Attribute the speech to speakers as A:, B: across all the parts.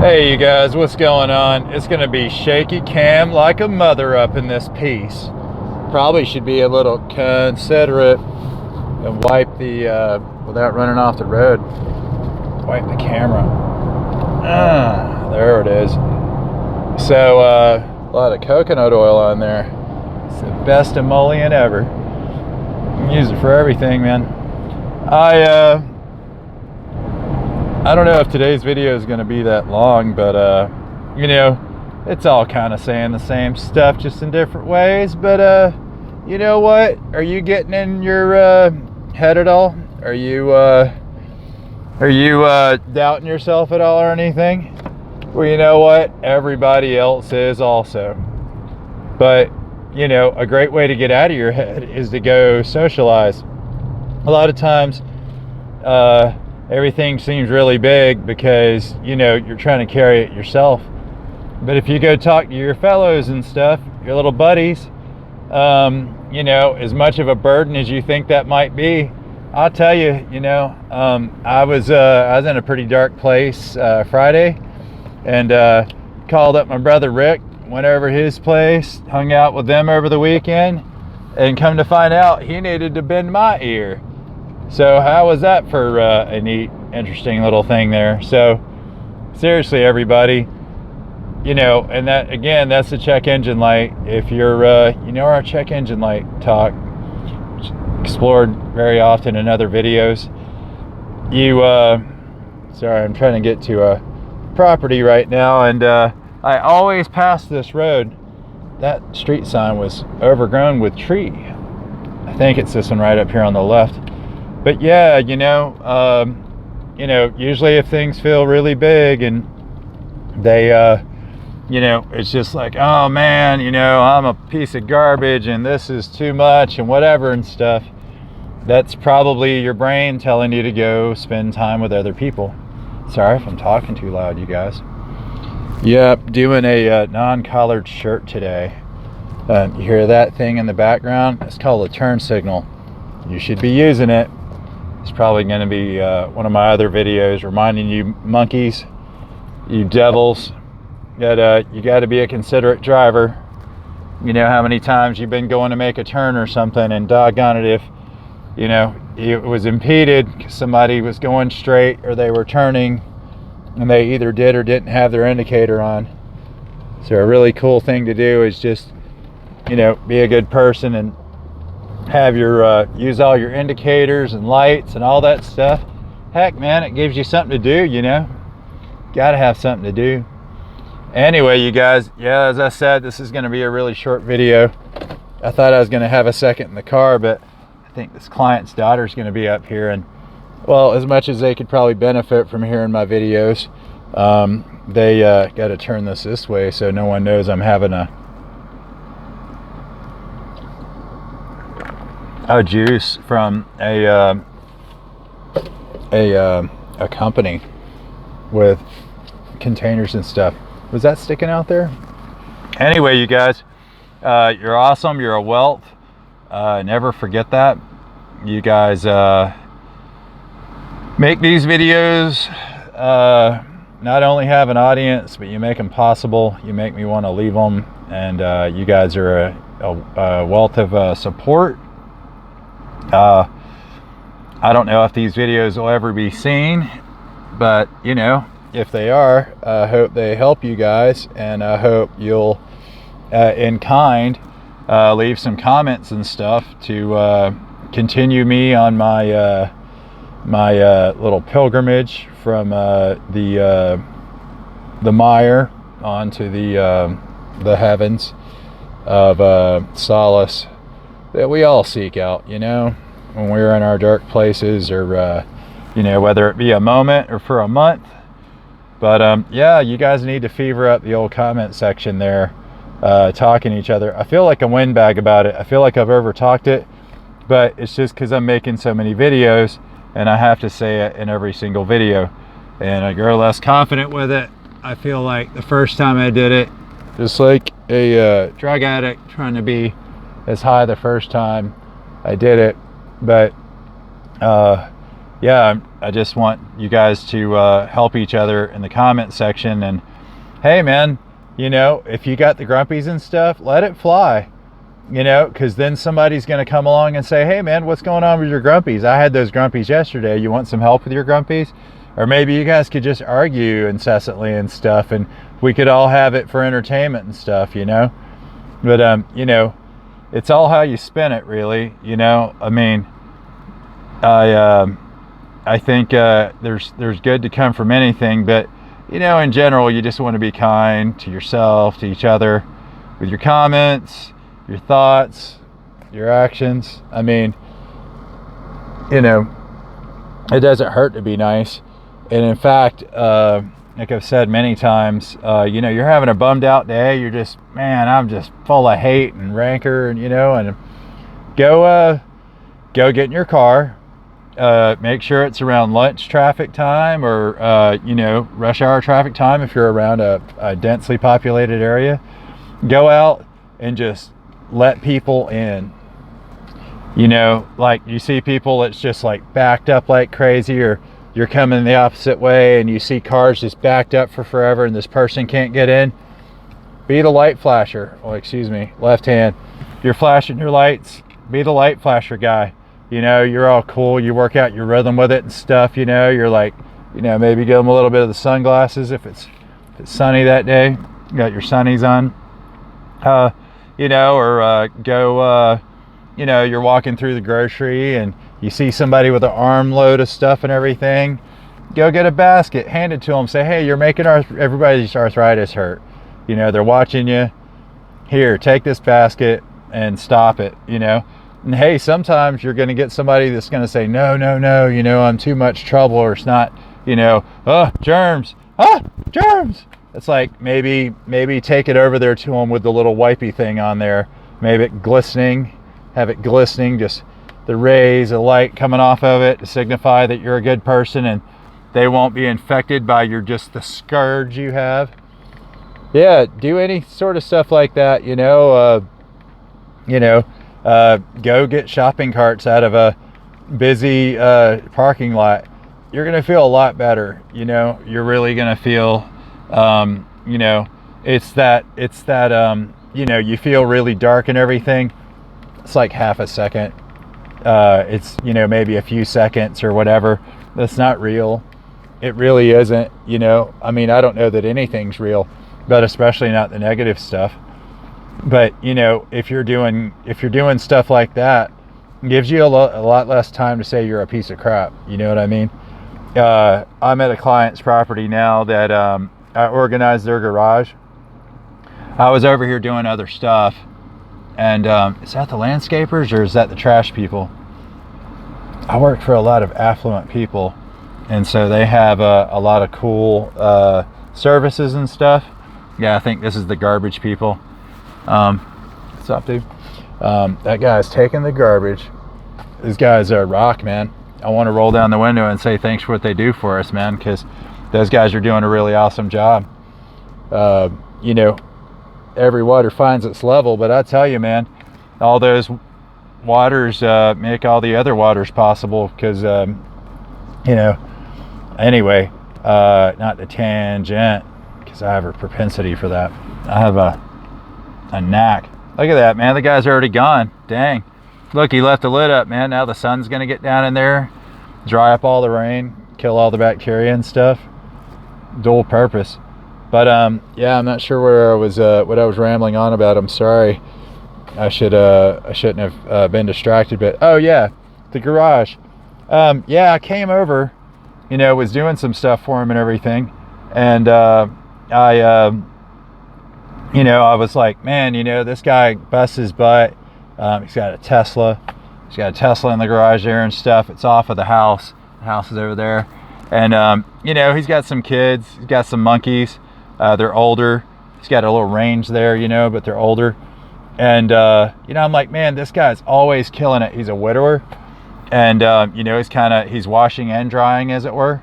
A: Hey you guys, what's going on? It's gonna be shaky cam like a mother up in this piece. Probably should be a little considerate and wipe the without running off the road. Wipe the camera. There it is. So a lot of coconut oil on there. It's the best emollient ever. You can use it for everything, man. I don't know if today's video is going to be that long, but you know, it's all kind of saying the same stuff just in different ways. But you know what? Are you getting in your head at all? Are you doubting yourself at all or anything? Well, you know what? Everybody else is also. But you know, a great way to get out of your head is to go socialize. A lot of times, everything seems really big because, you know, you're trying to carry it yourself. But if you go talk to your fellows and stuff, your little buddies, you know, as much of a burden as you think that might be, I'll tell you, you know, I was in a pretty dark place Friday, and called up my brother Rick, went over his place, hung out with them over the weekend, and come to find out he needed to bend my ear. So how was that for a neat, interesting little thing there? So seriously, everybody, you know, and that, again, that's the check engine light. If you're, you know, our check engine light talk, explored very often in other videos. You, sorry, I'm trying to get to a property right now, and I always pass this road. That street sign was overgrown with tree. I think it's this one right up here on the left. But yeah, you know, usually if things feel really big and they, you know, it's just like, oh man, you know, I'm a piece of garbage and this is too much and whatever and stuff. That's probably your brain telling you to go spend time with other people. Sorry if I'm talking too loud, you guys. Yep, doing a non-collared shirt today. You hear that thing in the background? It's called a turn signal. You should be using it. It's probably going to be one of my other videos reminding you monkeys, you devils, that you got to be a considerate driver. You know how many times you've been going to make a turn or something, and doggone it, if you know it was impeded because somebody was going straight or they were turning and they either did or didn't have their indicator on. So a really cool thing to do is just, you know, be a good person and have your use all your indicators and lights and all that stuff. Heck, man, it gives you something to do, you know. Gotta have something to do. Anyway, you guys, yeah, as I said, this is going to be a really short video. I thought I was going to have a second in the car, but I think this client's daughter is going to be up here, and well, as much as they could probably benefit from hearing my videos, they got to turn this way so no one knows I'm having a juice from a company with containers and stuff. Was that sticking out there? Anyway, you guys, you're awesome. You're a wealth. Never forget that. You guys make these videos, not only have an audience, but you make them possible. You make me want to leave them, and you guys are a wealth of support. I don't know if these videos will ever be seen, but you know, if they are, I hope they help you guys, and I hope you'll in kind leave some comments and stuff to continue me on my my little pilgrimage from the mire onto the heavens of solace that we all seek out, you know, when we're in our dark places, or you know, whether it be a moment or for a month. But yeah, you guys need to fever up the old comment section there, talking to each other. I feel like a windbag about it. I feel like I've over talked it, but it's just because I'm making so many videos and I have to say it in every single video, and I grow less confident with it. I feel like the first time I did it, just like a drug addict trying to be as high the first time I did it. But yeah, I just want you guys to help each other in the comment section. And hey man, if you got the grumpies and stuff, let it fly, because then somebody's going to come along and say, hey man, what's going on with your grumpies? I had those grumpies yesterday. You want some help with your grumpies? Or maybe you guys could just argue incessantly and stuff, and we could all have it for entertainment and stuff, But, it's all how you spin it, really, I mean, I think there's good to come from anything, but, in general, you just want to be kind to yourself, to each other, with your comments, your thoughts, your actions. I mean, it doesn't hurt to be nice. And in fact, like I've said many times, you're having a bummed out day. You're just, man, I'm just full of hate and rancor, and and go get in your car. Make sure it's around lunch traffic time, or rush hour traffic time if you're around a densely populated area. Go out and just let people in. Like you see people that's just like backed up like crazy, or you're coming the opposite way and you see cars just backed up for forever and this person can't get in. Be the light flasher. Oh, excuse me, left hand. You're flashing your lights. Be the light flasher guy. You're all cool. You work out your rhythm with it and stuff. You're like, maybe give them a little bit of the sunglasses if it's sunny that day. You got your sunnies on. Or go, you're walking through the grocery and you see somebody with an armload of stuff and everything. Go get a basket, hand it to them. Say, hey, you're making everybody's arthritis hurt. They're watching you. Here, take this basket and stop it, And hey, sometimes you're going to get somebody that's going to say, no, I'm too much trouble, or it's not, germs. Germs. It's like maybe take it over there to them with the little wipey thing on there. Maybe have it glistening, just the rays of light coming off of it to signify that you're a good person and they won't be infected by the scourge you have. Yeah, do any sort of stuff like that, go get shopping carts out of a busy parking lot. You're going to feel a lot better. You're really going to feel, it's that, you feel really dark and everything. It's like half a second. It's, maybe a few seconds or whatever. That's not real. It really isn't, I mean, I don't know that anything's real, but especially not the negative stuff. But, if you're doing stuff like that, it gives you a lot less time to say you're a piece of crap. You know what I mean? I'm at a client's property now that I organized their garage. I was over here doing other stuff. And is that the landscapers or is that the trash people? I work for a lot of affluent people. And so they have a lot of cool services and stuff. Yeah, I think this is the garbage people. What's up, dude? That guy's taking the garbage. These guys are rock, man. I want to roll down the window and say thanks for what they do for us, man, because those guys are doing a really awesome job. Every water finds its level, but I tell you, man, all those waters make all the other waters possible, because anyway, not the tangent, because I have a propensity for that. I have a knack. Look at that, man. The guy's already gone. Dang. Look, he left the lid up, man. Now the sun's gonna get down in there, dry up all the rain, kill all the bacteria and stuff. Dual purpose. But yeah, I'm not sure where I was, what I was rambling on about. I'm sorry. I shouldn't have been distracted. But oh yeah, the garage. Yeah, I came over, was doing some stuff for him and everything, and I was like, man, this guy busts his butt. He's got a Tesla. He's got a Tesla in the garage there and stuff. It's off of the house. The house is over there, and he's got some kids. He's got some monkeys. They're older. He's got a little range there, but they're older. And, I'm like, man, this guy's always killing it. He's a widower. And, he's washing and drying, as it were.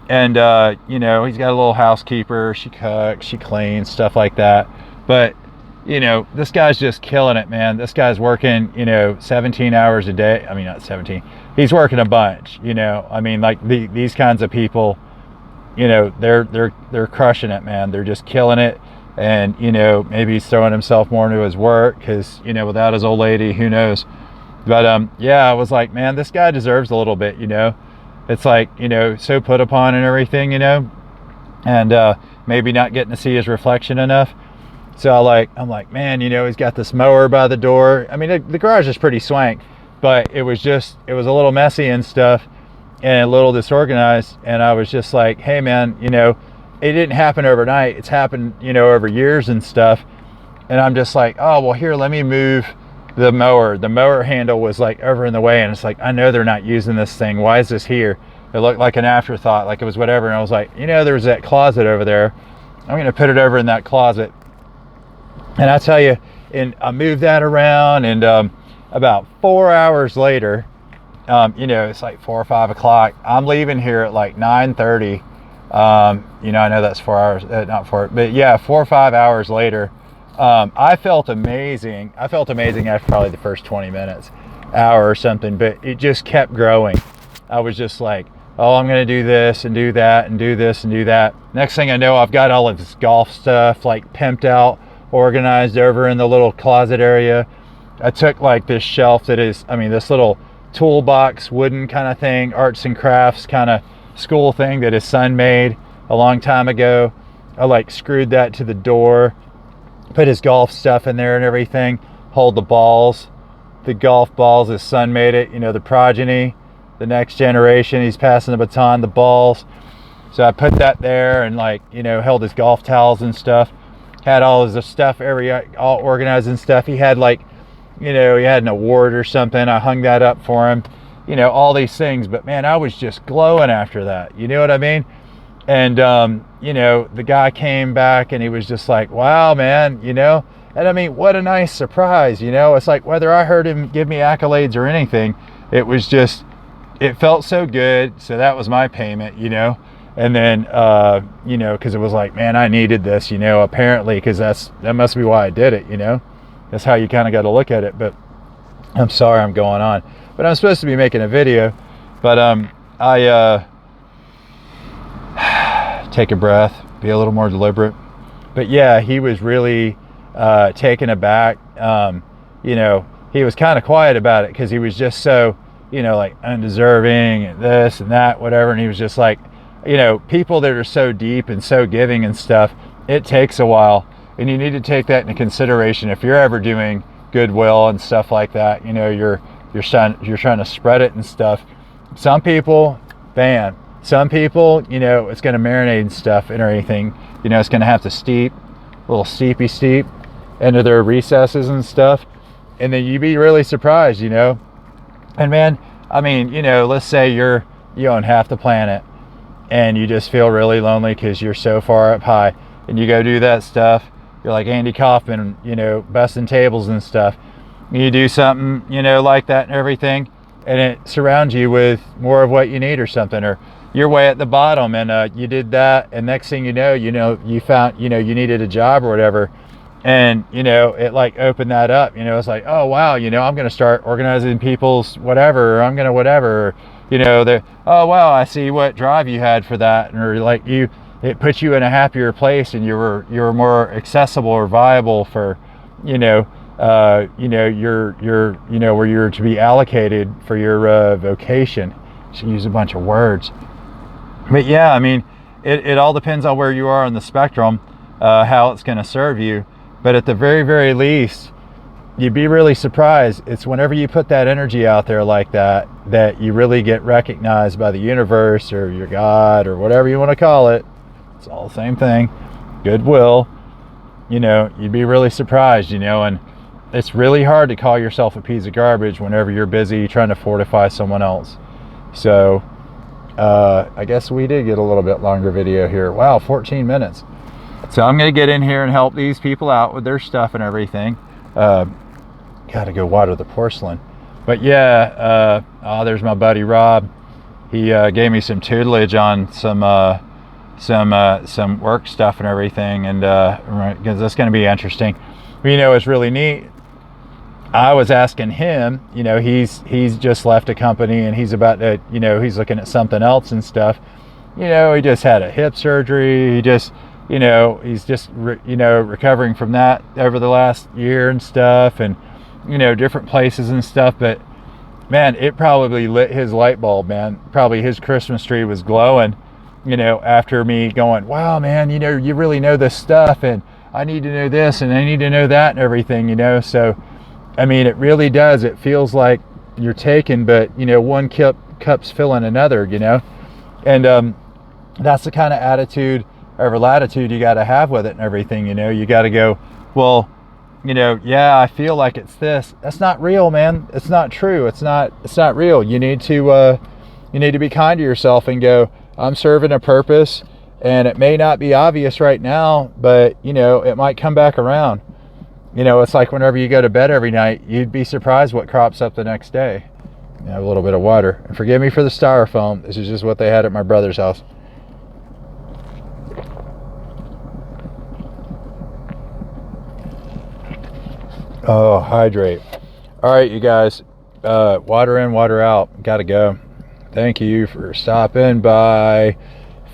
A: And, he's got a little housekeeper. She cooks, she cleans, stuff like that. But you know, this guy's just killing it, man. This guy's working, you know, 17 hours a day. I mean, not 17. He's working a bunch, you know. I mean, like these kinds of people, you know, they're crushing it, man. They're just killing it. And, you know, maybe he's throwing himself more into his work because, you know, without his old lady, who knows. But yeah, I was like, man, this guy deserves a little bit, you know. It's like, you know, so put upon and everything, you know, and maybe not getting to see his reflection enough. So I'm like, man, you know, he's got this mower by the door. I mean, the garage is pretty swank, but it was a little messy and stuff and a little disorganized. And I was just like, hey, man, you know, it didn't happen overnight. It's happened, you know, over years and stuff. And I'm just like, oh, well, here, let me move the mower. The mower handle was like over in the way. And it's like, I know they're not using this thing. Why is this here? It looked like an afterthought, like it was whatever. And I was like, you know, there's that closet over there. I'm going to put it over in that closet. And I tell you, and I moved that around, and about 4 hours later, you know, it's like 4 or 5 o'clock. I'm leaving here at like 9:30. You know, I know that's 4 hours, not 4, but yeah, 4 or 5 hours later, I felt amazing. I felt amazing after probably the first 20 minutes, hour or something, but it just kept growing. I was just like, oh, I'm going to do this and do that and do this and do that. Next thing I know, I've got all of this golf stuff like pimped out, organized over in the little closet area. I took like this shelf that is, I mean, this little toolbox wooden kind of thing, arts and crafts kind of school thing that his son made a long time ago. I like screwed that to the door, put his golf stuff in there and everything, hold the balls, the golf balls. His son made it, you know, the progeny, the next generation. He's passing the baton, the balls. So I put that there and, like, you know, held his golf towels and stuff. Had all his stuff, all organized and stuff. He had, like, you know, he had an award or something. I hung that up for him, you know, all these things. But man, I was just glowing after that. You know what I mean? And, you know, the guy came back and he was just like, wow, man, you know, and I mean, what a nice surprise, you know. It's like, whether I heard him give me accolades or anything, it was just, it felt so good. So that was my payment, you know. And then, you know, because it was like, man, I needed this, you know, apparently, because that must be why I did it, you know. That's how you kind of got to look at it. But I'm sorry I'm going on. But I'm supposed to be making a video. But I take a breath, be a little more deliberate. But yeah, he was really taken aback. You know, he was kind of quiet about it because he was just so, you know, like undeserving and this and that, whatever. And he was just like, you know, people that are so deep and so giving and stuff, it takes a while, and you need to take that into consideration if you're ever doing goodwill and stuff like that. You know, you're trying to spread it and stuff. Some people, bam. Some people, you know, it's going to marinate and stuff and anything. You know, it's going to have to steep, a little steep into their recesses and stuff, and then you'd be really surprised, you know. And man, I mean, you know, let's say you own half the planet, and you just feel really lonely because you're so far up high, and you go do that stuff. You're like Andy Kaufman, you know, busting tables and stuff. You do something, you know, like that and everything, and it surrounds you with more of what you need or something, or you're way at the bottom and you did that, and next thing you know, you found, you know, you needed a job or whatever, and, you know, it like opened that up. You know, it's like, oh wow, you know, I'm going to start organizing people's whatever, or I'm going to whatever, or, you know, oh wow, I see what drive you had for that, or like it puts you in a happier place, and you were more accessible or viable for, you know, your you know, where you're to be allocated for your vocation. Should use a bunch of words, but yeah, I mean, it all depends on where you are on the spectrum, how it's going to serve you. But at the very, very least, you'd be really surprised. It's whenever you put that energy out there like that, that you really get recognized by the universe or your God or whatever you want to call it. It's all the same thing. Goodwill. You know, you'd be really surprised, you know, and it's really hard to call yourself a piece of garbage whenever you're busy trying to fortify someone else. So, I guess we did get a little bit longer video here. Wow, 14 minutes. So I'm going to get in here and help these people out with their stuff and everything. Got to go water the porcelain. But yeah, there's my buddy Rob. He gave me some tutelage on some work stuff and everything, and because that's going to be interesting. You know, it's really neat. I was asking him, you know, he's just left a company and he's about to, you know, he's looking at something else and stuff. You know, he just had a hip surgery. He just, you know, he's just, you know, recovering from that over the last year and stuff, and, you know, different places and stuff. But man, it probably lit his light bulb, man. Probably his Christmas tree was glowing, you know, after me going, wow, man, you know, you really know this stuff, and I need to know this and I need to know that and everything, you know. So I mean, it really does. It feels like you're taking, but, you know, one cup's filling another, you know. And that's the kind of attitude or latitude you got to have with it and everything, you know. You got to go, well, you know, yeah, I feel like it's this. That's not real, man. It's not true. It's not real. You need to be kind to yourself and go, I'm serving a purpose, and it may not be obvious right now, but, you know, it might come back around. You know, it's like whenever you go to bed every night, you'd be surprised what crops up the next day. You have a little bit of water. And forgive me for the styrofoam. This is just what they had at my brother's house. Oh, hydrate. All right, you guys. Water in, water out. Gotta go. Thank you for stopping by.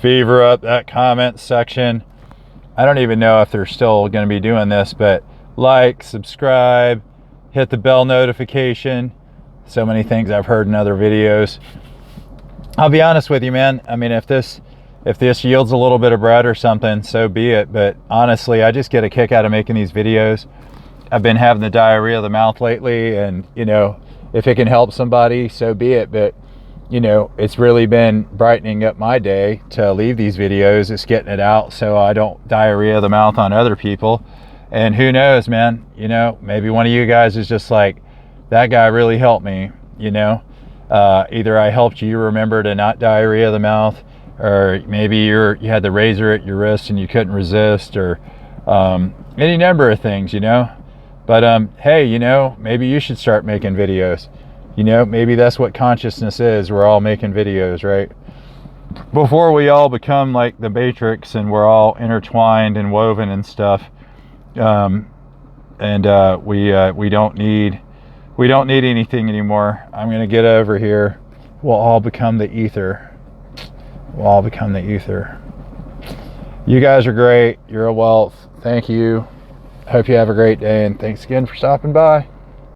A: Fever up that comment section. I don't even know if they're still going to be doing this, but like, subscribe, hit the bell notification. So many things I've heard in other videos. I'll be honest with you, man. I mean, if this yields a little bit of bread or something, so be it. But honestly, I just get a kick out of making these videos. I've been having the diarrhea of the mouth lately, and, you know, if it can help somebody, so be it. But, you know, it's really been brightening up my day to leave these videos. It's getting it out so I don't diarrhea the mouth on other people. And who knows, man, you know, maybe one of you guys is just like, that guy really helped me, you know. Either I helped you remember to not diarrhea the mouth, or maybe you had the razor at your wrist and you couldn't resist, or any number of things, you know. But hey, you know, maybe you should start making videos. You know, maybe that's what consciousness is. We're all making videos, right? Before we all become like the Matrix and we're all intertwined and woven and stuff. We don't need anything anymore. I'm gonna get over here. We'll all become the ether. You guys are great. You're a wealth. Thank you. Hope you have a great day, and thanks again for stopping by.